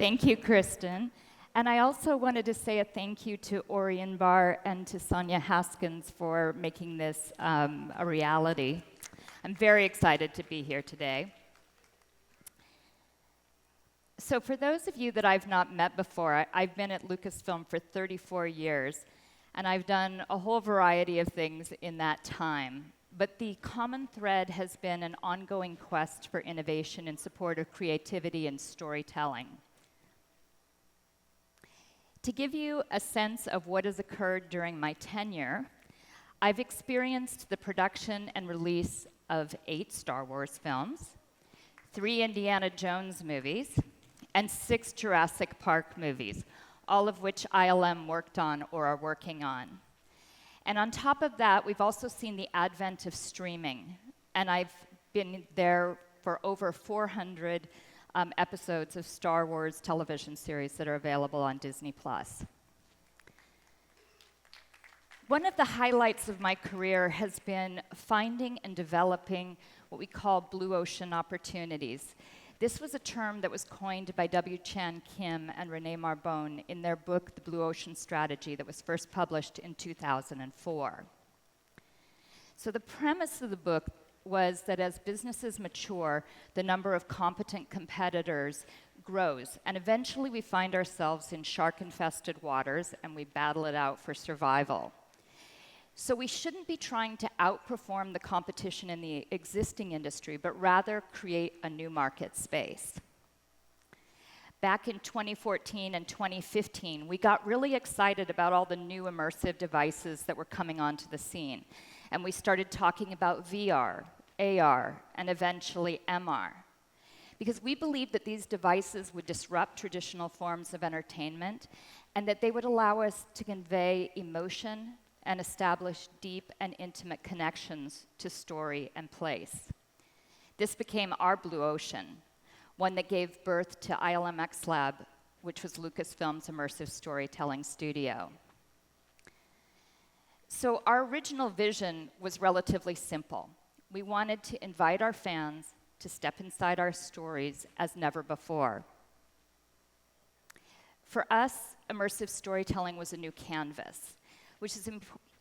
Thank you, Kristen. And I also wanted to say a thank you to Orion Barr and to Sonia Haskins for making this a reality. I'm very excited to be here today. So for those of you that I've not met before, I've been at Lucasfilm for 34 years, and I've done a whole variety of things in that time. But the common thread has been an ongoing quest for innovation in support of creativity and storytelling. To give you a sense of what has occurred during my tenure, I've experienced the production and release of 8 Star Wars films, 3 Indiana Jones movies, and 6 Jurassic Park movies, all of which ILM worked on or are working on. And on top of that, we've also seen the advent of streaming, and I've been there for over 400 episodes of Star Wars television series that are available on Disney+. One of the highlights of my career has been finding and developing what we call blue ocean opportunities. This was a term that was coined by W. Chan Kim and Renee Marbone in their book, The Blue Ocean Strategy, that was first published in 2004. So the premise of the book was that as businesses mature, the number of competent competitors grows, and eventually we find ourselves in shark-infested waters, and we battle it out for survival. So we shouldn't be trying to outperform the competition in the existing industry, but rather create a new market space. Back in 2014 and 2015, we got really excited about all the new immersive devices that were coming onto the scene. And we started talking about VR, AR, and eventually MR. Because we believed that these devices would disrupt traditional forms of entertainment and that they would allow us to convey emotion and establish deep and intimate connections to story and place. This became our blue ocean, one that gave birth to ILM X Lab, which was Lucasfilm's immersive storytelling studio. So our original vision was relatively simple. We wanted to invite our fans to step inside our stories as never before. For us, immersive storytelling was a new canvas, which is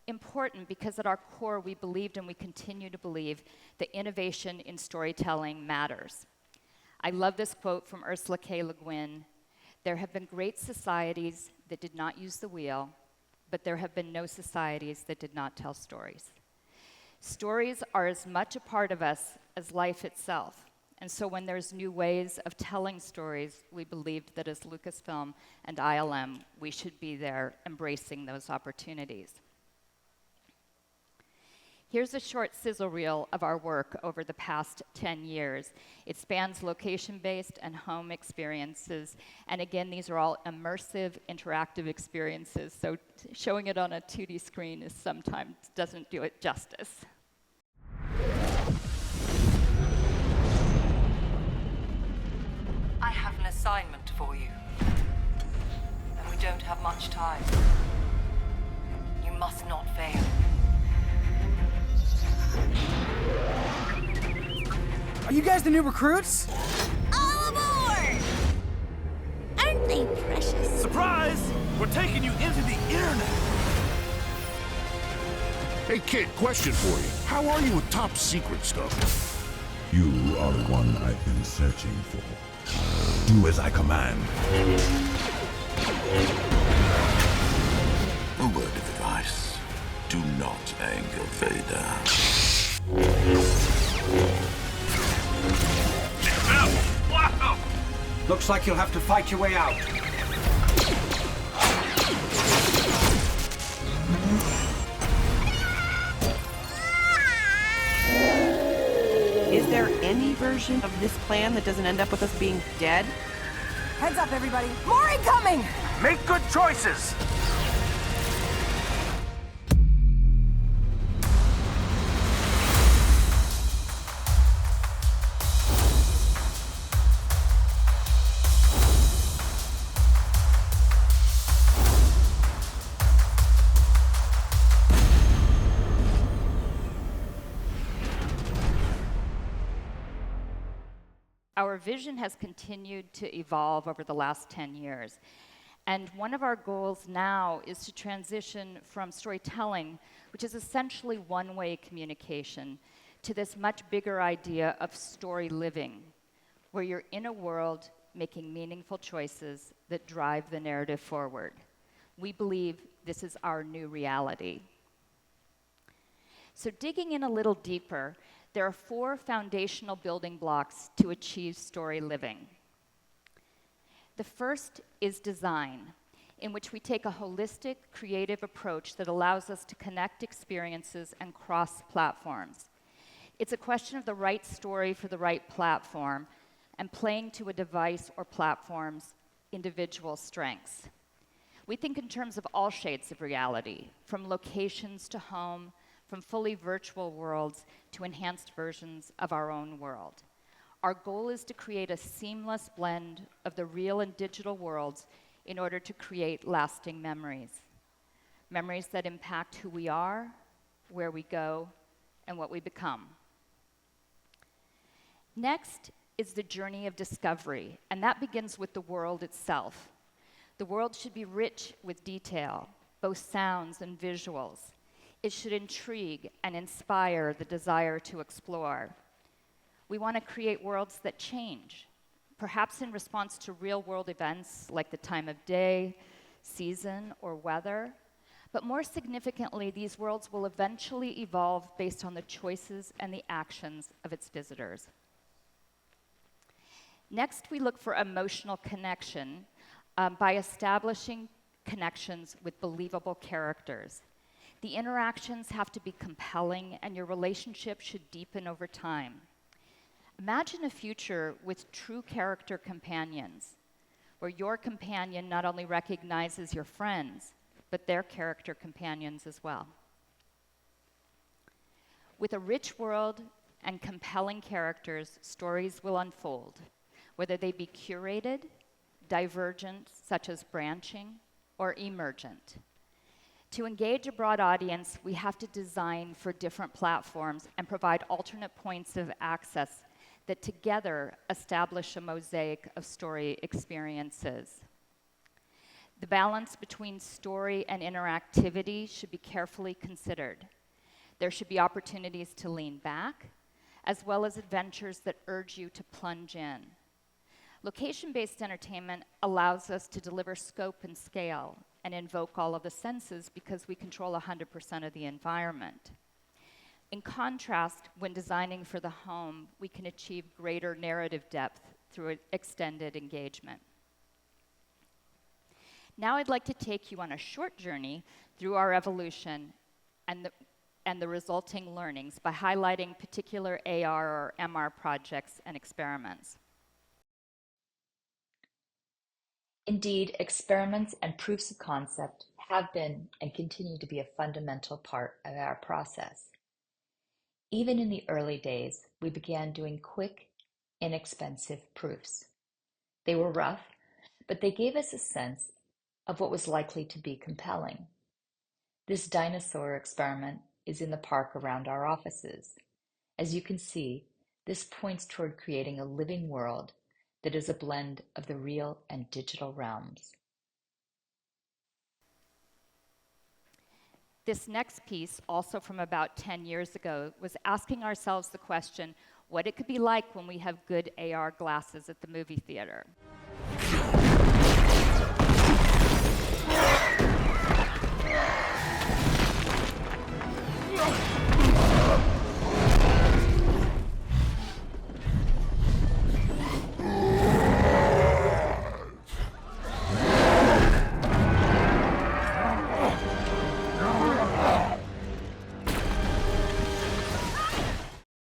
important because at our core we believed and we continue to believe that innovation in storytelling matters. I love this quote from Ursula K. Le Guin: "There have been great societies that did not use the wheel, but there have been no societies that did not tell stories." Stories are as much a part of us as life itself. And so when there's new ways of telling stories, we believed that as Lucasfilm and ILM, we should be there embracing those opportunities. Here's a short sizzle reel of our work over the past 10 years. It spans location-based and home experiences. And again, these are all immersive, interactive experiences. So showing it on a 2D screen is sometimes doesn't do it justice. I have an assignment for you. And we don't have much time. You must not fail. Are you guys the new recruits? All aboard! Aren't they precious? Surprise! We're taking you into the internet! Hey kid, question for you. How are you with top secret stuff? You are the one I've been searching for. Do as I command. A word of advice. Do not anger Vader. Wow! Looks like you'll have to fight your way out. Is there any version of this plan that doesn't end up with us being dead? Heads up, everybody. More incoming! Make good choices! Our vision has continued to evolve over the last 10 years. And one of our goals now is to transition from storytelling, which is essentially one-way communication, to this much bigger idea of story living, where you're in a world making meaningful choices that drive the narrative forward. We believe this is our new reality. So digging in a little deeper, there are 4 foundational building blocks to achieve story living. The first is design, in which we take a holistic, creative approach that allows us to connect experiences and cross platforms. It's a question of the right story for the right platform and playing to a device or platform's individual strengths. We think in terms of all shades of reality, from locations to home, from fully virtual worlds to enhanced versions of our own world. Our goal is to create a seamless blend of the real and digital worlds in order to create lasting memories. Memories that impact who we are, where we go, and what we become. Next is the journey of discovery, and that begins with the world itself. The world should be rich with detail, both sounds and visuals. It should intrigue and inspire the desire to explore. We want to create worlds that change, perhaps in response to real-world events like the time of day, season, or weather. But more significantly, these worlds will eventually evolve based on the choices and the actions of its visitors. Next, we look for emotional connection by establishing connections with believable characters. The interactions have to be compelling, and your relationship should deepen over time. Imagine a future with true character companions, where your companion not only recognizes your friends, but their character companions as well. With a rich world and compelling characters, stories will unfold, whether they be curated, divergent, such as branching, or emergent. To engage a broad audience, we have to design for different platforms and provide alternate points of access that together establish a mosaic of story experiences. The balance between story and interactivity should be carefully considered. There should be opportunities to lean back, as well as adventures that urge you to plunge in. Location-based entertainment allows us to deliver scope and scale and invoke all of the senses because we control 100% of the environment. In contrast, when designing for the home, we can achieve greater narrative depth through extended engagement. Now I'd like to take you on a short journey through our evolution and the resulting learnings by highlighting particular AR or MR projects and experiments. Indeed, experiments and proofs of concept have been and continue to be a fundamental part of our process. Even in the early days, we began doing quick, inexpensive proofs. They were rough, but they gave us a sense of what was likely to be compelling. This dinosaur experiment is in the park around our offices. As you can see, this points toward creating a living world that is a blend of the real and digital realms. This next piece, also from about 10 years ago, was asking ourselves the question, what it could be like when we have good AR glasses at the movie theater.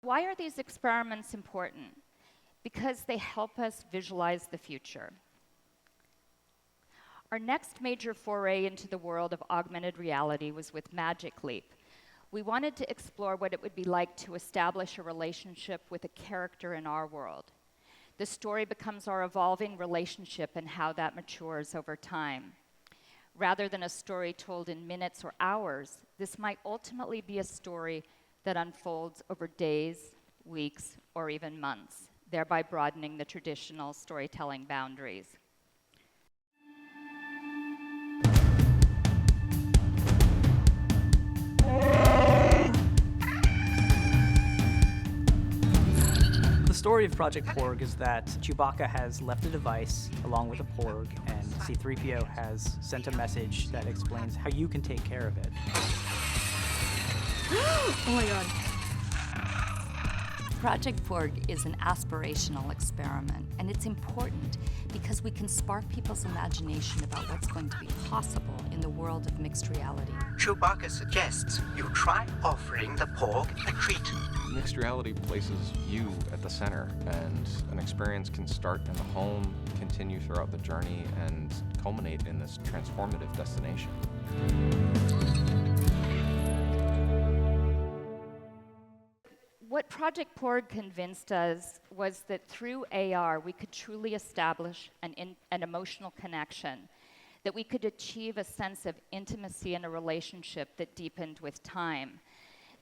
Why are these experiments important? Because they help us visualize the future. Our next major foray into the world of augmented reality was with Magic Leap. We wanted to explore what it would be like to establish a relationship with a character in our world. The story becomes our evolving relationship and how that matures over time. Rather than a story told in minutes or hours, this might ultimately be a story that unfolds over days, weeks, or even months, thereby broadening the traditional storytelling boundaries. The story of Project Porg is that Chewbacca has left a device along with a Porg, and C-3PO has sent a message that explains how you can take care of it. Oh my god. Project Porg is an aspirational experiment, and it's important because we can spark people's imagination about what's going to be possible in the world of mixed reality. Chewbacca suggests you try offering the Porg a treat. Mixed reality places you at the center, and an experience can start in the home, continue throughout the journey, and culminate in this transformative destination. What Project Porg convinced us was that through AR, we could truly establish an emotional connection, that we could achieve a sense of intimacy in a relationship that deepened with time.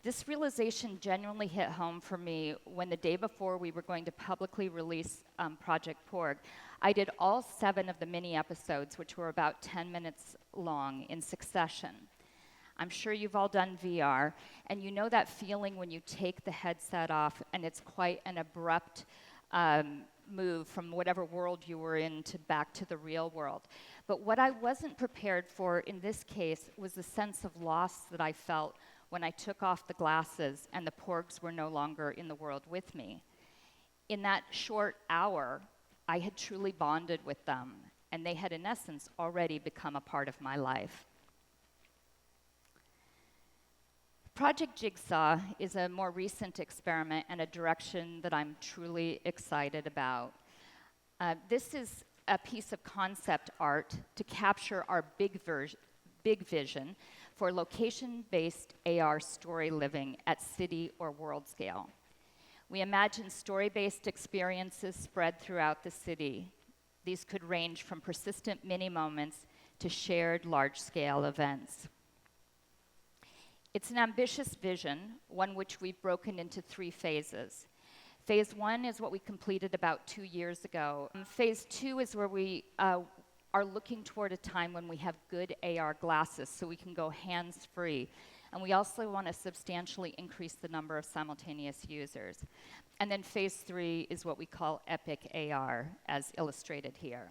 This realization genuinely hit home for me when the day before we were going to publicly release Project Porg, I did all 7 of the mini episodes, which were about 10 minutes long, in succession. I'm sure you've all done VR, and you know that feeling when you take the headset off and it's quite an abrupt move from whatever world you were in to back to the real world. But what I wasn't prepared for in this case was the sense of loss that I felt when I took off the glasses and the Porgs were no longer in the world with me. In that short hour, I had truly bonded with them, and they had in essence already become a part of my life. Project Jigsaw is a more recent experiment and a direction that I'm truly excited about. This is a piece of concept art to capture our big vision for location-based AR story living at city or world scale. We imagine story-based experiences spread throughout the city. These could range from persistent mini moments to shared large-scale events. It's an ambitious vision, one which we've broken into 3 phases. Phase 1 is what we completed about 2 years ago. Phase 2 is where we are looking toward a time when we have good AR glasses so we can go hands-free. And we also want to substantially increase the number of simultaneous users. And then phase 3 is what we call epic AR, as illustrated here.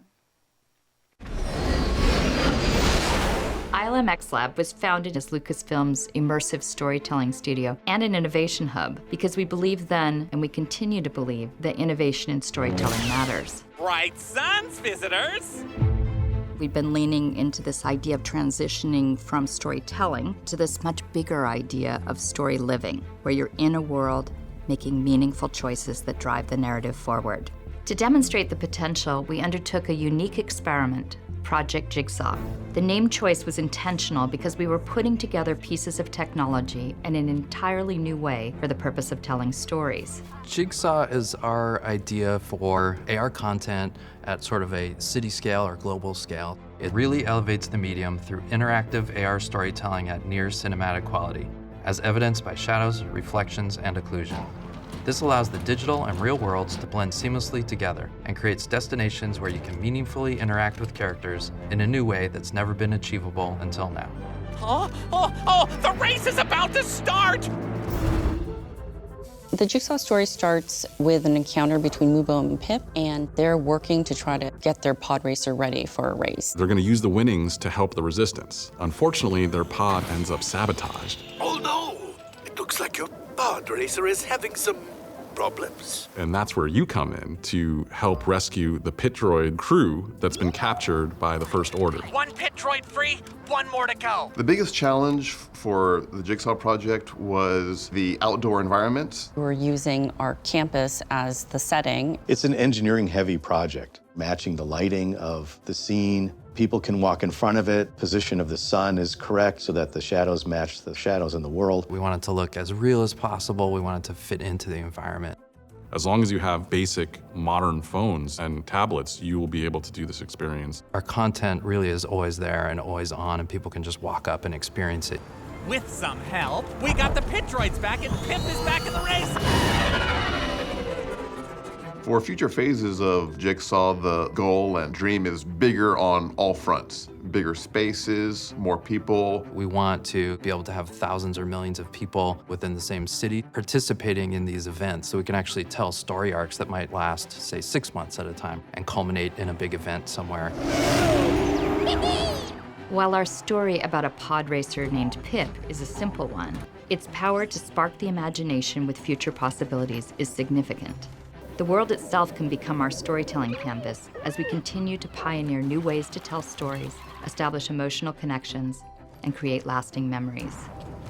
ILM X Lab was founded as Lucasfilm's immersive storytelling studio and an innovation hub because we believed then, and we continue to believe, that innovation in storytelling matters. Bright suns, visitors! We've been leaning into this idea of transitioning from storytelling to this much bigger idea of story living, where you're in a world making meaningful choices that drive the narrative forward. To demonstrate the potential, we undertook a unique experiment, Project Jigsaw. The name choice was intentional because we were putting together pieces of technology in an entirely new way for the purpose of telling stories. Jigsaw is our idea for AR content at sort of a city scale or global scale. It really elevates the medium through interactive AR storytelling at near cinematic quality, as evidenced by shadows, reflections, and occlusion. This allows the digital and real worlds to blend seamlessly together and creates destinations where you can meaningfully interact with characters in a new way that's never been achievable until now. Oh, the race is about to start! The Jigsaw story starts with an encounter between Mubo and Pip, and they're working to try to get their pod racer ready for a race. They're going to use the winnings to help the resistance. Unfortunately, their pod ends up sabotaged. Oh no! It looks like your pod racer is having some problems. And that's where you come in to help rescue the pit droid crew that's been captured by the First Order. 1 pit droid free, 1 more to go. The biggest challenge for the Jigsaw project was the outdoor environment. We're using our campus as the setting. It's an engineering-heavy project, matching the lighting of the scene. People can walk in front of it. Position of the sun is correct so that the shadows match the shadows in the world. We want it to look as real as possible. We want it to fit into the environment. As long as you have basic modern phones and tablets, you will be able to do this experience. Our content really is always there and always on, and people can just walk up and experience it. With some help, we got the pit droids back and Pip is back in the race! For future phases of Jigsaw, the goal and dream is bigger on all fronts. Bigger spaces, more people. We want to be able to have thousands or millions of people within the same city participating in these events so we can actually tell story arcs that might last, say, 6 months at a time and culminate in a big event somewhere. While our story about a pod racer named Pip is a simple one, its power to spark the imagination with future possibilities is significant. The world itself can become our storytelling canvas as we continue to pioneer new ways to tell stories, establish emotional connections, and create lasting memories.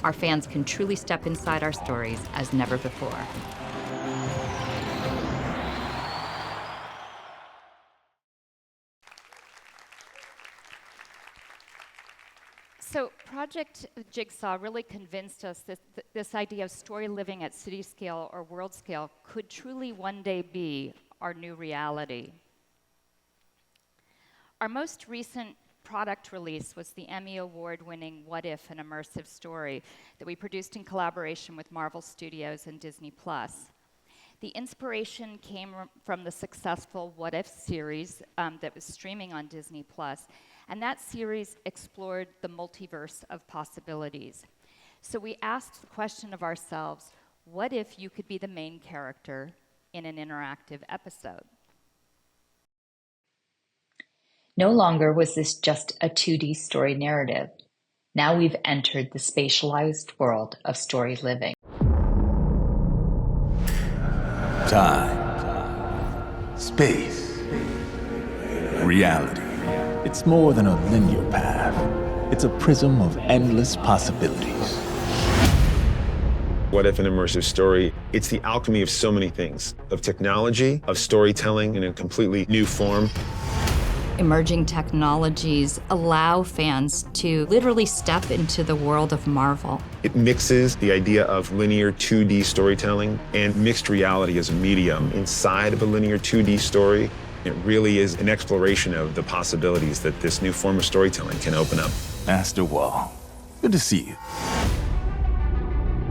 Our fans can truly step inside our stories as never before. So Project Jigsaw really convinced us that this idea of story living at city scale or world scale could truly one day be our new reality. Our most recent product release was the Emmy Award-winning What If, an Immersive Story that we produced in collaboration with Marvel Studios and Disney+. The inspiration came from the successful What If series that was streaming on Disney+. And that series explored the multiverse of possibilities. So we asked the question of ourselves, what if you could be the main character in an interactive episode? No longer was this just a 2D story narrative. Now we've entered the spatialized world of story living. Time, space, reality. It's more than a linear path. It's a prism of endless possibilities. What If an Immersive Story? It's the alchemy of so many things, of technology, of storytelling in a completely new form. Emerging technologies allow fans to literally step into the world of Marvel. It mixes the idea of linear 2D storytelling and mixed reality as a medium inside of a linear 2D story. It really is an exploration of the possibilities that this new form of storytelling can open up. Master Wall, good to see you.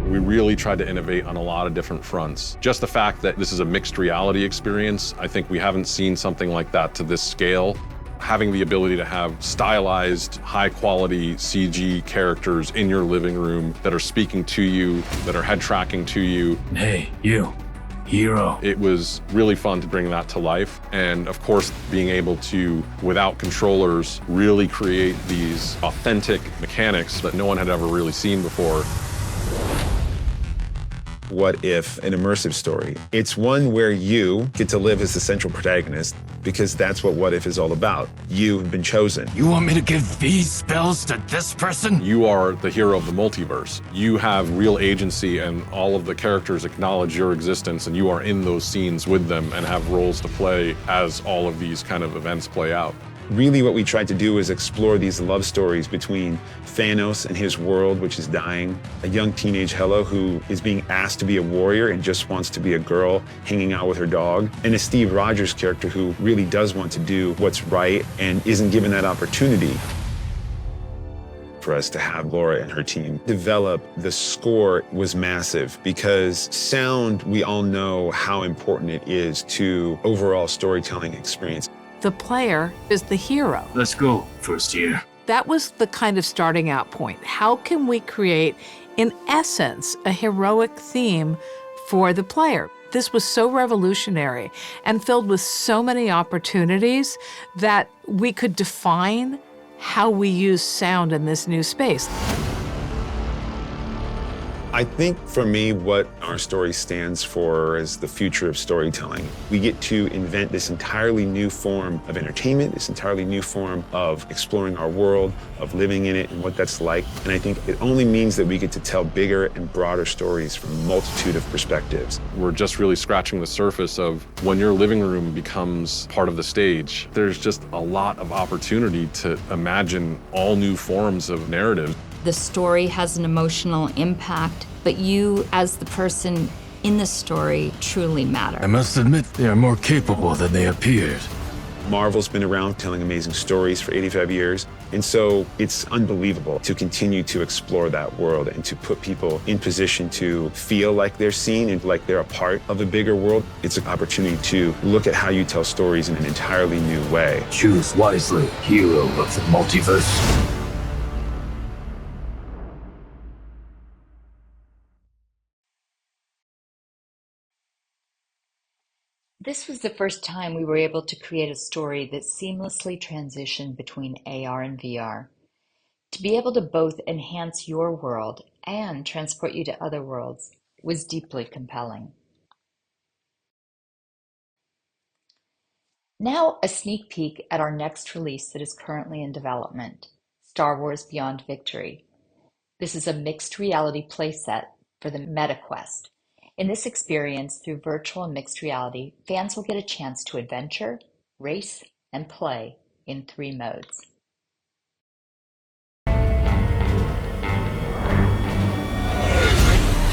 We really tried to innovate on a lot of different fronts. Just the fact that this is a mixed reality experience, I think we haven't seen something like that to this scale. Having the ability to have stylized, high-quality CG characters in your living room that are speaking to you, that are head tracking to you. Hey, you. Hero. It was really fun to bring that to life. And of course, being able to, without controllers, really create these authentic mechanics that no one had ever really seen before. What If an Immersive Story? It's one where you get to live as the central protagonist because that's what What If is all about. You have been chosen. You want me to give these spells to this person? You are the hero of the multiverse. You have real agency and all of the characters acknowledge your existence and you are in those scenes with them and have roles to play as all of these kind of events play out. Really what we tried to do is explore these love stories between Thanos and his world, which is dying, a young teenage Hela who is being asked to be a warrior and just wants to be a girl hanging out with her dog, and a Steve Rogers character who really does want to do what's right and isn't given that opportunity. For us to have Laura and her team develop the score was massive because sound, we all know how important it is to overall storytelling experience. The player is the hero. Let's go, first year. That was the kind of starting out point. How can we create, in essence, a heroic theme for the player? This was so revolutionary and filled with so many opportunities that we could define how we use sound in this new space. I think for me, what our story stands for is the future of storytelling. We get to invent this entirely new form of entertainment, this entirely new form of exploring our world, of living in it and what that's like. And I think it only means that we get to tell bigger and broader stories from a multitude of perspectives. We're just really scratching the surface of when your living room becomes part of the stage, there's just a lot of opportunity to imagine all new forms of narrative. The story has an emotional impact, but you, as the person in the story, truly matter. I must admit, they are more capable than they appeared. Marvel's been around telling amazing stories for 85 years. And so it's unbelievable to continue to explore that world and to put people in position to feel like they're seen and like they're a part of a bigger world. It's an opportunity to look at how you tell stories in an entirely new way. Choose wisely, hero of the multiverse. This was the first time we were able to create a story that seamlessly transitioned between AR and VR. To be able to both enhance your world and transport you to other worlds was deeply compelling. Now, a sneak peek at our next release that is currently in development, Star Wars Beyond Victory. This is a mixed reality playset for the MetaQuest. In this experience, through virtual and mixed reality, fans will get a chance to adventure, race, and play in 3 modes.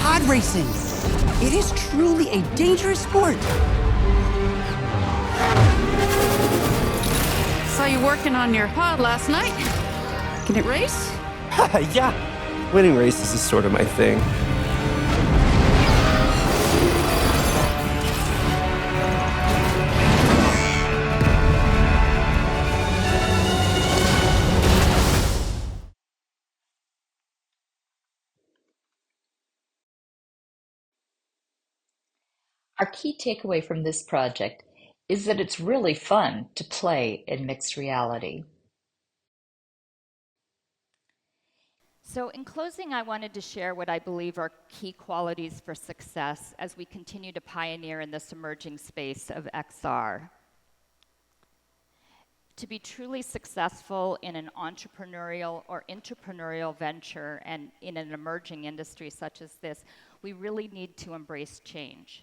Pod racing. It is truly a dangerous sport. Saw you working on your pod last night. Can it race? Yeah, winning races is sort of my thing. Our key takeaway from this project is that it's really fun to play in mixed reality. So in closing, I wanted to share what I believe are key qualities for success as we continue to pioneer in this emerging space of XR. To be truly successful in an entrepreneurial or intrapreneurial venture and in an emerging industry such as this, we really need to embrace change.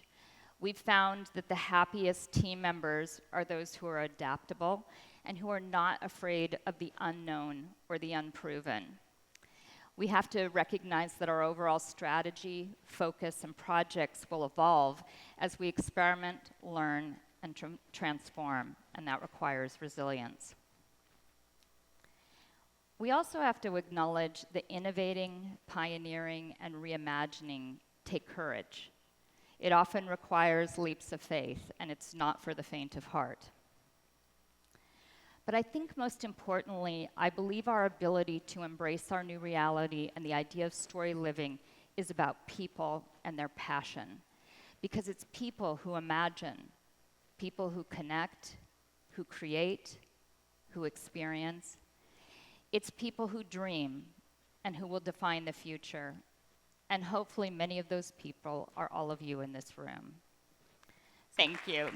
We've found that the happiest team members are those who are adaptable and who are not afraid of the unknown or the unproven. We have to recognize that our overall strategy, focus, and projects will evolve as we experiment, learn, and transform, and that requires resilience. We also have to acknowledge that innovating, pioneering, and reimagining take courage. It often requires leaps of faith, and it's not for the faint of heart. But I think most importantly, I believe our ability to embrace our new reality and the idea of story living is about people and their passion. Because it's people who imagine, people who connect, who create, who experience. It's people who dream and who will define the future. And hopefully many of those people are all of you in this room. Thank you.